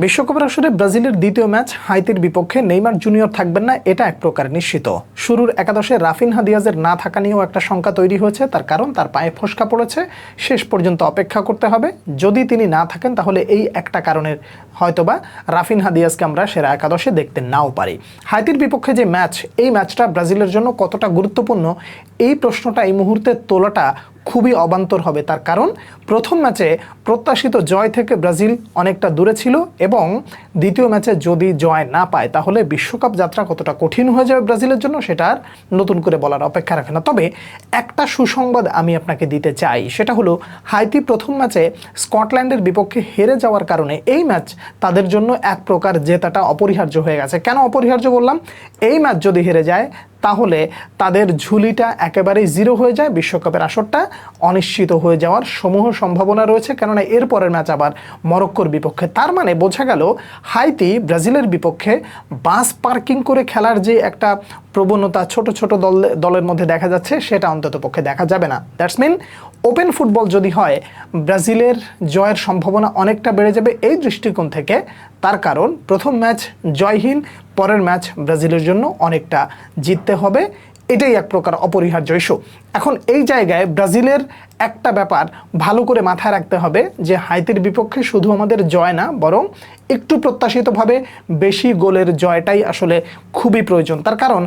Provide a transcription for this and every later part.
বিশ্বকাপের আসরে ব্রাজিলের দ্বিতীয় ম্যাচ হাইতির বিপক্ষে নেইমার জুনিয়র থাকবেন না, এটা এক প্রকার নিশ্চিত। শুরুর একাদশে রাফিনহা দিয়াজের না থাকা নিয়েও একটা শঙ্কা তৈরি হয়েছে, তার কারণ তার পায়ে ফোসকা পড়েছে। শেষ পর্যন্ত অপেক্ষা করতে হবে। যদি তিনি না থাকেন তাহলে এই একটা কারণের হয়তোবা রাফিনহা দিয়াজকে আমরা সেরা একাদশে দেখতে নাও পারি। হাইতির বিপক্ষে যে ম্যাচ, এই ম্যাচটা ব্রাজিলের জন্য কতটা গুরুত্বপূর্ণ, এই প্রশ্নটা এই মুহূর্তে তোলাটা খুবই অবান্তর হবে। তার কারণ প্রথম ম্যাচে প্রত্যাশিত জয় থেকে ব্রাজিল অনেকটা দূরে ছিল এবং দ্বিতীয় ম্যাচে যদি জয় না পায় তাহলে বিশ্বকাপ যাত্রা কতটা কঠিন হয়ে যাবে ব্রাজিলের জন্য সেটা আর নতুন করে বলার অপেক্ষা রাখে না। তবে একটা সুসংবাদ আমি আপনাকে দিতে চাই, সেটা হলো হাইতি প্রথম ম্যাচে স্কটল্যান্ডের বিপক্ষে হেরে যাওয়ার কারণে এই ম্যাচ তাদের জন্য এক প্রকার জেতাটা অপরিহার্য হয়ে গেছে। কেন অপরিহার্য বললাম? এই ম্যাচ যদি হেরে যায় তাহলে তাদের ঝুলিটা একেবারেই জিরো হয়ে যায়, বিশ্বকাপের আসরটা অনিশ্চিত হয়ে যাওয়ার সমূহ সম্ভাবনা রয়েছে। কেননা এরপরের ম্যাচ আবার মরক্কোর বিপক্ষে। তার মানে বোঝা গেল হাইতি ব্রাজিলের বিপক্ষে বাস পার্কিং করে খেলার যে একটা প্রবণতা ছোট ছোট দলের মধ্যে দেখা যাচ্ছে, সেটা অন্তত পক্ষে দেখা যাবে না। দ্যাটস মিন ওপেন ফুটবল যদি হয় ব্রাজিলের জয়ের সম্ভাবনা অনেকটা বেড়ে যাবে এই দৃষ্টিকোণ থেকে। তার কারণ প্রথম ম্যাচ জয়হীন, পরের ম্যাচ ব্রাজিলের জন্য অনেকটা জিততে হবে, এটাই এক প্রকার অপরিহার্য ইস্যু। এখন এই জায়গায় ব্রাজিলের একটা ব্যাপার ভালো করে মাথায় রাখতে হবে যে হাইতির বিপক্ষে শুধু আমাদের জয় না, বরং একটু প্রত্যাশিতভাবে বেশি গোলের জয়টাই আসলে খুবই প্রয়োজন। তার কারণ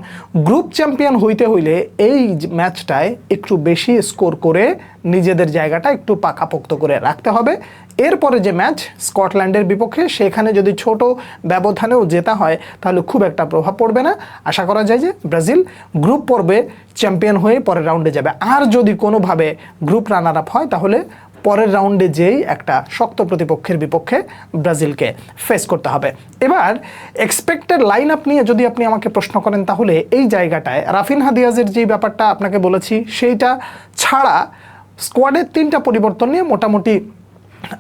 গ্রুপ চ্যাম্পিয়ন হইতে হইলে এই ম্যাচটায় একটু বেশি স্কোর করে নিজেদের জায়গাটা একটু পাকাপোক্ত করে রাখতে হবে। এরপরে যে ম্যাচ স্কটল্যান্ডের বিপক্ষে, সেখানে যদি ছোট ব্যবধানেও জেতা হয় তাহলে খুব একটা প্রভাব পড়বে না। আশা করা যায় যে ব্রাজিল গ্রুপ পর্বে চ্যাম্পিয়ন হয়ে পরের রাউন্ডে যাবে। আর যদি কোনোভাবে গ্রুপ রানার আপ হয় তাহলে পরের রাউন্ডে যেই একটা শক্ত প্রতিপক্ষের বিপক্ষে ব্রাজিলকে ফেস করতে হবে। এবার এক্সপেক্টেড লাইন আপ নিয়ে যদি আপনি আমাকে প্রশ্ন করেন তাহলে এই জায়গাটায় রাফিনহা দিয়াজের যে ব্যাপারটা আপনাকে বলেছি সেইটা ছাড়া স্কোয়াডের 3টা পরিবর্তন নিয়ে মোটামুটি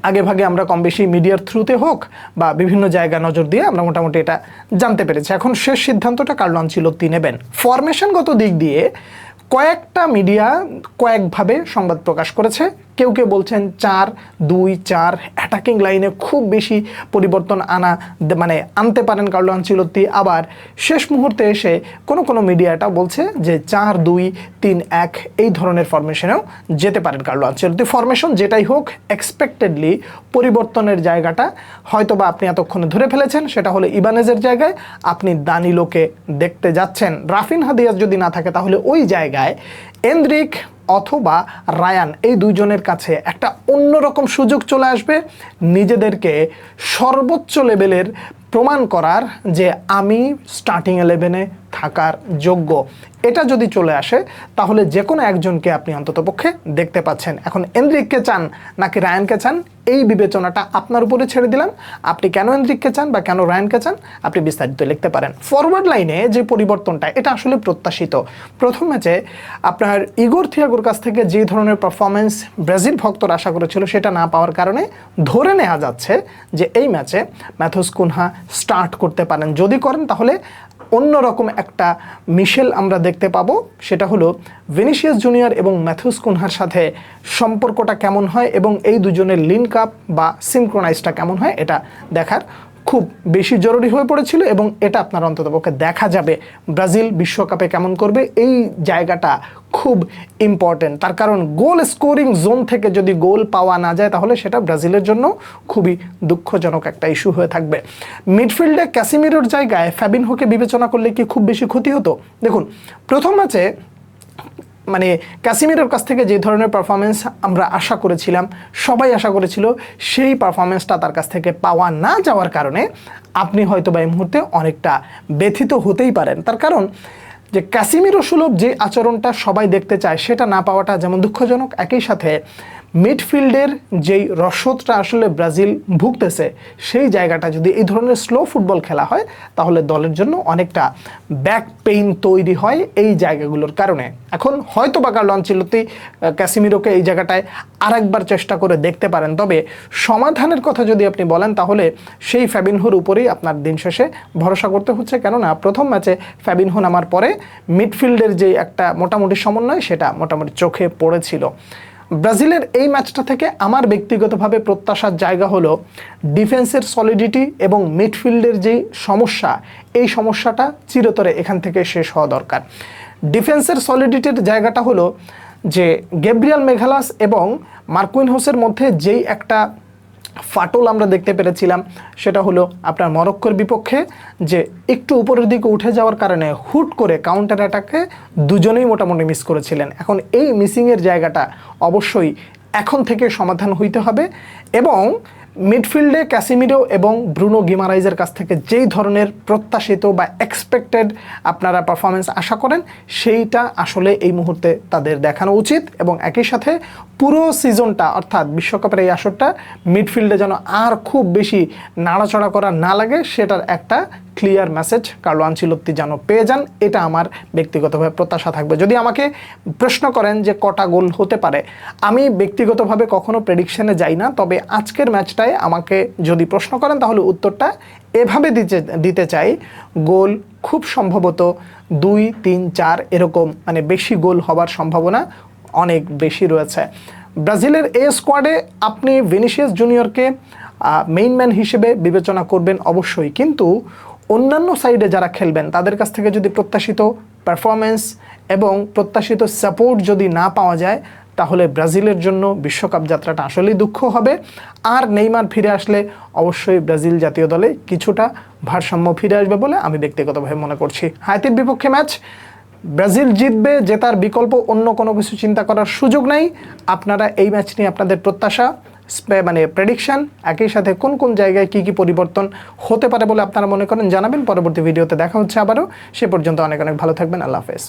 আগে ভাগে আমরা কম বেশি মিডিয়ার থ্রুতে হোক বা বিভিন্ন জায়গা নজর দিয়ে আমরা মোটামুটি এটা জানতে পেরেছি। এখন শেষ সিদ্ধান্তটা কার্লো আনচেলত্তি নেবেন। ফরমেশনগত দিক দিয়ে কয়েকটা মিডিয়া কয়েকভাবে সংবাদ প্রকাশ করেছে। কেউ কেউ বলছেন 4-2-4 অ্যাটাকিং লাইনে খুব বেশি পরিবর্তন আনতে পারেন কার্লো আনচেলত্তি। আবার শেষ মুহূর্তে এসে কোনো মিডিয়াটা বলছে যে 4-2-3-1 এই ধরনের ফরমেশনেও যেতে পারেন কার্লো আনচেলত্তি। ফরমেশন যেটাই হোক, এক্সপেক্টেডলি পরিবর্তনের জায়গাটা হয়তোবা আপনি এতক্ষণে ধরে ফেলেছেন, সেটা হলো ইবানেজের জায়গায় আপনি দানিলোকে দেখতে যাচ্ছেন। রাফিনহা দিয়াজ যদি না থাকে তাহলে ওই জায়গায় এন্দ্রিক অথবা রায়ান, এই দুইজনের কাছে একটা অন্যরকম সুযোগ চলে আসবে নিজেদেরকে সর্বোচ্চ লেভেলের প্রমাণ করার যে আমি স্টার্টিং 11-এ থাকার যোগ্য। এটা যদি চলে আসে তাহলে যে কোনো একজনকে আপনি অন্ততপক্ষে দেখতে পাচ্ছেন। এখন এন্দ্রিককে চান নাকি রায়ানকে চান, এই বিবেচনাটা আপনার উপরে ছেড়ে দিলাম। আপনি কেন এন্দ্রিককে চান বা কেন রায়ানকে চান আপনি বিস্তারিত লিখতে পারেন। ফরওয়ার্ড লাইনে যে পরিবর্তনটা, এটা আসলে প্রত্যাশিত। প্রথম ম্যাচে আপনার ইগোর থিয়াগোর কাছ থেকে যে ধরনের পারফরমেন্স ব্রাজিল ভক্তরা আশা করেছিল সেটা না পাওয়ার কারণে ধরে নেওয়া যাচ্ছে যে এই ম্যাচে ম্যাথুস কুনহা স্টার্ট করতে পারেন। যদি করেন তাহলে অন্যরকম একটা মিশেল আমরা দেখতে পাবো। সেটা হলো ভিনিসিয়াস জুনিয়র এবং ম্যাথুস কুনহার সাথে সম্পর্কটা কেমন হয় এবং এই দুজনের লিঙ্ক আপ বা সিনক্রোনাইজটা কেমন হয় এটা দেখার খুব বেশি জরুরি হয়ে পড়েছিল এবং এটা আপনার অন্ততপক্ষে দেখা যাবে ব্রাজিল বিশ্বকাপে কেমন করবে। এই জায়গাটা খুব ইম্পর্টেন্ট। তার কারণ গোল স্কোরিং জোন থেকে যদি গোল পাওয়া না যায় তাহলে সেটা ব্রাজিলের জন্য খুবই দুঃখজনক একটা ইস্যু হয়ে থাকবে। মিডফিল্ডে ক্যাসিমিরোর জায়গায় ফ্যাবিনহোকে বিবেচনা করলে কি খুব বেশি ক্ষতি হতো? দেখুন, প্রথম ম্যাচে ক্যাসিমিরোর কাছ থেকে যে ধরনের পারফরমেন্স আমরা আশা করেছিলাম, সবাই আশা করেছিল, সেই পারফরমেন্সটা তার কাছ থেকে পাওয়া না যাওয়ার কারণে আপনি হয়তো বা এই মুহূর্তে অনেকটা ব্যথিত হতেই পারেন। তার কারণ যে ক্যাসিমিরো সুলভ যে আচরণটা সবাই দেখতে চায় সেটা না পাওয়াটা যেমন দুঃখজনক, একই সাথে মিডফিল্ডের যেই রসদটা আসলে ব্রাজিল ভুগতেছে সেই জায়গাটা যদি এই ধরনের স্লো ফুটবল খেলা হয় তাহলে দলের জন্য অনেকটা ব্যাক পেইন তৈরি হয় এই জায়গাগুলোর কারণে। এখন হয়তো বা কার্লো আনচেলত্তি ক্যাসিমিরোকে এই জায়গাটায় আরেকবার চেষ্টা করে দেখতে পারেন। তবে সমাধানের কথা যদি আপনি বলেন তাহলে সেই ফ্যাবিনহোর উপরেই আপনার দিন শেষে ভরসা করতে হচ্ছে। কেননা প্রথম ম্যাচে ফ্যাবিনহো নামার পরে মিডফিল্ডের যে একটা মোটামুটি সমন্বয় সেটা মোটামুটি চোখে পড়েছিল। ব্রাজিলের এই ম্যাচটা থেকে আমার ব্যক্তিগতভাবে প্রত্যাশার জায়গা হলো ডিফেন্সের সলিডিটি এবং মিডফিল্ডের যে সমস্যা, এই সমস্যাটা চিরতরে এখান থেকে শেষ হওয়া দরকার। ডিফেন্সের সলিডিটির জায়গাটা হলো যে গ্যাব্রিয়েল মেঘালাস এবং মার্কুইনহোসের মধ্যে যেই একটা ফাটল আমরা দেখতে পেরেছিলাম, সেটা হলো আপনার মরক্কোর বিপক্ষে, যে একটু উপরের দিকে উঠে যাওয়ার কারণে হুট করে কাউন্টার অ্যাটাকে দুজনেই মোটামুটি মিস করেছিলেন। এখন এই মিসিংয়ের জায়গাটা অবশ্যই এখন থেকে সমাধান হইতে হবে এবং মিডফিল্ডে ক্যাসিমিরো এবং ব্রুনো গিমারাইজের কাছ থেকে যেই ধরনের প্রত্যাশিত বা এক্সপেক্টেড আপনারা পারফরমেন্স আশা করেন, সেইটা আসলে এই মুহূর্তে তাদের দেখানো উচিত এবং একই সাথে পুরো সিজনটা অর্থাৎ বিশ্বকাপের এই আসরটা মিডফিল্ডে যেন আর খুব বেশি নাড়াচড়া করা না লাগে, সেটার একটা ক্লিয়ার মেসেজ কার্লো আনচেলত্তি যেন পেয়ে যান, এটা আমার ব্যক্তিগতভাবে প্রত্যাশা থাকবে। যদি আমাকে প্রশ্ন করেন যে কটা গোল হতে পারে, আমি ব্যক্তিগতভাবে কখনো প্রেডিকশনে যাই না, তবে আজকের ম্যাচটায় আমাকে যদি প্রশ্ন করেন তাহলে উত্তরটা এভাবে দিতে চাই, গোল খুব সম্ভবত 2, 3, 4 এরকম, মানে বেশি গোল হবার সম্ভাবনা অনেক বেশি রয়েছে। ব্রাজিলের এই স্কোয়াডে আপনি ভিনিসিয়াস জুনিয়রকে মেইন ম্যান হিসেবে বিবেচনা করবেন অবশ্যই, কিন্তু অন্যান্য সাইডে যারা খেলবেন তাদের কাছ থেকে যদি প্রত্যাশিত পারফরমেন্স এবং প্রত্যাশিত সাপোর্ট যদি না পাওয়া যায়, তাহলে ব্রাজিলের জন্য বিশ্বকাপ যাত্রাটা আসলেই দুঃখ হবে। আর নেইমার ফিরে আসলে অবশ্যই ব্রাজিল জাতীয় দলে কিছুটা ভারসাম্য ফিরে আসবে বলে আমি ব্যক্তিগতভাবে মনে করছি। হাইতির বিপক্ষে ম্যাচ ব্রাজিল জিতবে, জেতার বিকল্প অন্য কোনো কিছু চিন্তা করার সুযোগ নাই। আপনারা এই ম্যাচ নিয়ে আপনাদের প্রত্যাশা, মানে প্রেডিকশন, একই সাথে কোন কোন জায়গায় কী কী পরিবর্তন হতে পারে বলে আপনারা মনে করেন জানাবেন। পরবর্তী ভিডিওতে দেখা হচ্ছে আবারও, সে পর্যন্ত অনেক অনেক ভালো থাকবেন। আল্লাহ হাফেজ।